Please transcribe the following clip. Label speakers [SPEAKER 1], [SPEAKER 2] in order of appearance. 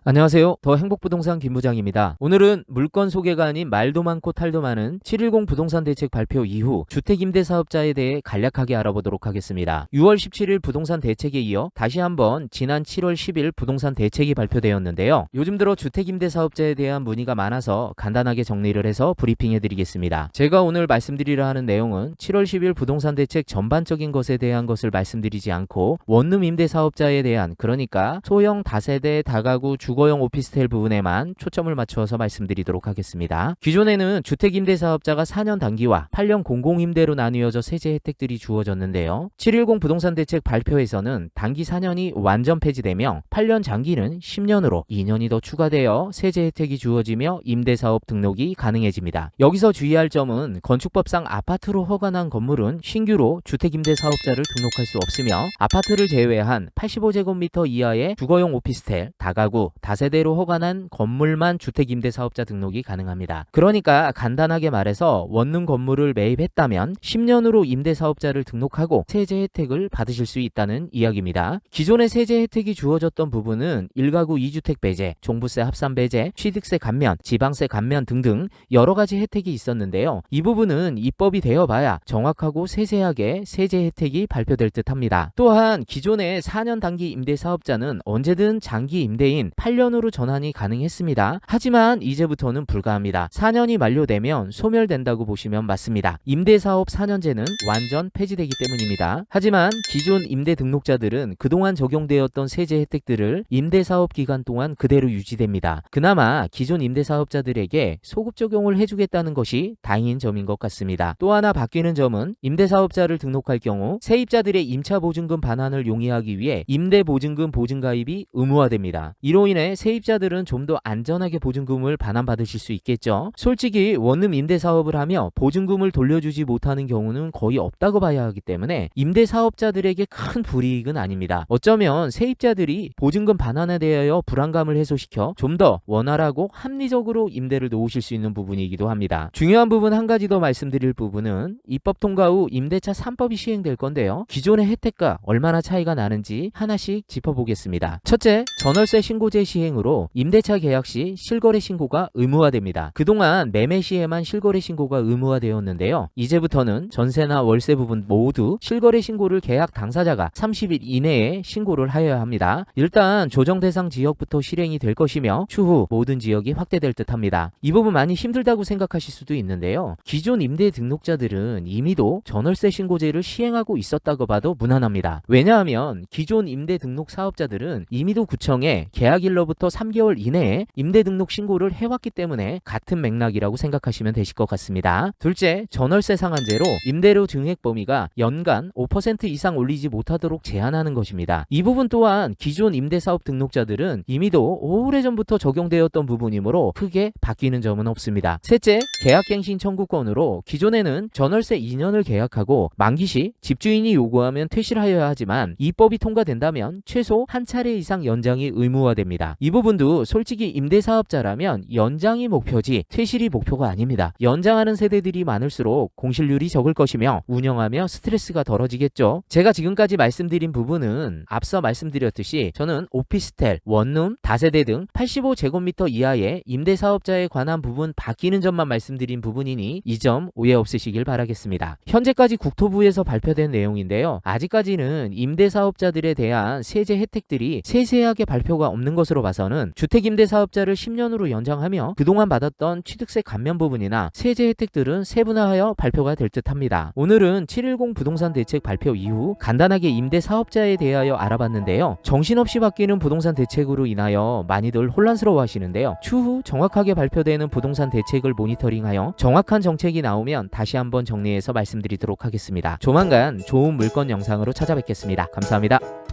[SPEAKER 1] 안녕하세요. 더 행복부동산 김부장입니다. 오늘은 물건 소개가 아닌 말도 많고 탈도 많은 710 부동산 대책 발표 이후 주택임대사업자에 대해 간략하게 알아보도록 하겠습니다. 6월 17일 부동산 대책에 이어 다시 한번 지난 7월 10일 부동산 대책이 발표되었는데요. 요즘 들어 주택임대사업자에 대한 문의가 많아서 간단하게 정리를 해서 브리핑해드리겠습니다. 제가 오늘 말씀드리려 하는 내용은 7월 10일 부동산 대책 전반적인 것에 대한 것을 말씀드리지 않고 원룸 임대사업자에 대한, 그러니까 소형 다세대 다가구 주거용 오피스텔 부분에만 초점을 맞추어서 말씀드리도록 하겠습니다. 기존에는 주택임대사업자가 4년 단기와 8년 공공임대로 나뉘어져 세제 혜택들이 주어졌는데요. 710 부동산 대책 발표에서는 단기 4년이 완전 폐지되며 8년 장기는 10년으로 2년이 더 추가되어 세제 혜택이 주어지며 임대사업 등록이 가능해집니다. 여기서 주의할 점은 건축법상 아파트로 허가난 건물은 신규로 주택임대사업자를 등록할 수 없으며, 아파트를 제외한 85제곱미터 이하의 주거용 오피스텔, 다가구, 다세대로 허가난 건물만 주택임대사업자 등록이 가능합니다. 그러니까 간단하게 말해서 원룸 건물을 매입했다면 10년으로 임대사업자를 등록하고 세제 혜택을 받으실 수 있다는 이야기입니다. 기존의 세제 혜택이 주어졌던 부분은 1가구 2주택 배제, 종부세 합산 배제, 취득세 감면, 지방세 감면 등등 여러 가지 혜택이 있었는데요. 이 부분은 입법이 되어봐야 정확하고 세세하게 세제 혜택이 발표될 듯 합니다. 또한 기존의 4년 단기 임대사업자는 언제든 장기 임대인 8년으로 전환이 가능했습니다. 하지만 이제부터는 불가합니다. 4년이 만료되면 소멸된다고 보시면 맞습니다. 임대사업 4년제는 완전 폐지되기 때문입니다. 하지만 기존 임대 등록자들은 그동안 적용되었던 세제 혜택들을 임대사업 기간 동안 그대로 유지됩니다. 그나마 기존 임대사업자들에게 소급 적용을 해주겠다는 것이 다행인 점인 것 같습니다. 또 하나 바뀌는 점은 임대사업자를 등록할 경우 세입자들의 임차보증금 반환을 용이하기 위해 임대보증금 보증가입이 의무화됩니다. 이로 인해 세입자들은 좀 더 안전하게 보증금을 반환받으실 수 있겠죠. 솔직히 원룸 임대사업을 하며 보증금을 돌려주지 못하는 경우는 거의 없다고 봐야 하기 때문에 임대사업자들에게 큰 불이익은 아닙니다. 어쩌면 세입자들이 보증금 반환에 대하여 불안감을 해소시켜 좀 더 원활하고 합리적으로 임대를 놓으실 수 있는 부분이기도 합니다. 중요한 부분 한 가지 더 말씀드릴 부분은 입법 통과 후 임대차 3법이 시행될 건데요. 기존의 혜택과 얼마나 차이가 나는지 하나씩 짚어보겠습니다. 첫째, 전월세 신고제 시행으로 임대차 계약 시 실거래 신고가 의무화됩니다. 그동안 매매 시에만 실거래 신고가 의무화되었는데요. 이제부터는 전세나 월세 부분 모두 실거래 신고를 계약 당사자가 30일 이내에 신고를 하여야 합니다. 일단 조정 대상 지역부터 실행이 될 것이며 추후 모든 지역이 확대될 듯 합니다. 이 부분 많이 힘들다고 생각하실 수도 있는데요. 기존 임대 등록자들은 이미도 전월세 신고제를 시행하고 있었다고 봐도 무난합니다. 왜냐하면 기존 임대 등록 사업자들은 이미도 구청에 계약일로부터 3개월 이내에 임대 등록 신고를 해왔기 때문에 같은 맥락이라고 생각하시면 되실 것 같습니다. 둘째, 전월세 상한제로 임대료 증액 범위가 연간 5% 이상 올리지 못하도록 제한하는 것입니다. 이 부분 또한 기존 임대사업 등록자들은 이미도 오래전부터 적용되었던 부분이므로 크게 바뀌는 점은 없습니다. 셋째, 계약갱신 청구권으로 기존에는 전월세 2년을 계약하고 만기 시 집주인이 요구하면 퇴실하여야 하지만 입법이 통과된다면 최소 한 차례 이상 연장이 의무화됩니다. 이 부분도 솔직히 임대사업자라면 연장이 목표지 퇴실이 목표가 아닙니다. 연장하는 세대들이 많을수록 공실률이 적을 것이며 운영하며 스트레스가 덜어지겠죠. 제가 지금까지 말씀드린 부분은 앞서 말씀드렸듯이 저는 오피스텔, 원룸, 다세대 등 85제곱미터 이하의 임대사업자에 관한 부분 바뀌는 점만 말씀드린 부분이니 이 점 오해 없으시길 바라겠습니다. 현재까지 국토부에서 발표된 내용인데요. 아직까지는 임대사업자들에 대한 세제 혜택들이 세세하게 발표가 없는 것으로 봐서는 주택임대사업자를 10년으로 연장하며 그동안 받았던 취득세 감면 부분이나 세제 혜택들은 세분화하여 발표가 될 듯합니다. 오늘은 710 부동산 대책 발표 이후 간단하게 임대사업자에 대하여 알아봤는데요. 정신없이 바뀌는 부동산 대책으로 인하여 많이들 혼란스러워 하시는데요. 추후 정확하게 발표되는 부동산 대책을 모니터링하여 정확한 정책이 나오면 다시 한번 정리해서 말씀드리도록 하겠습니다. 조만간 좋은 물건 영상으로 찾아뵙겠습니다. 감사합니다.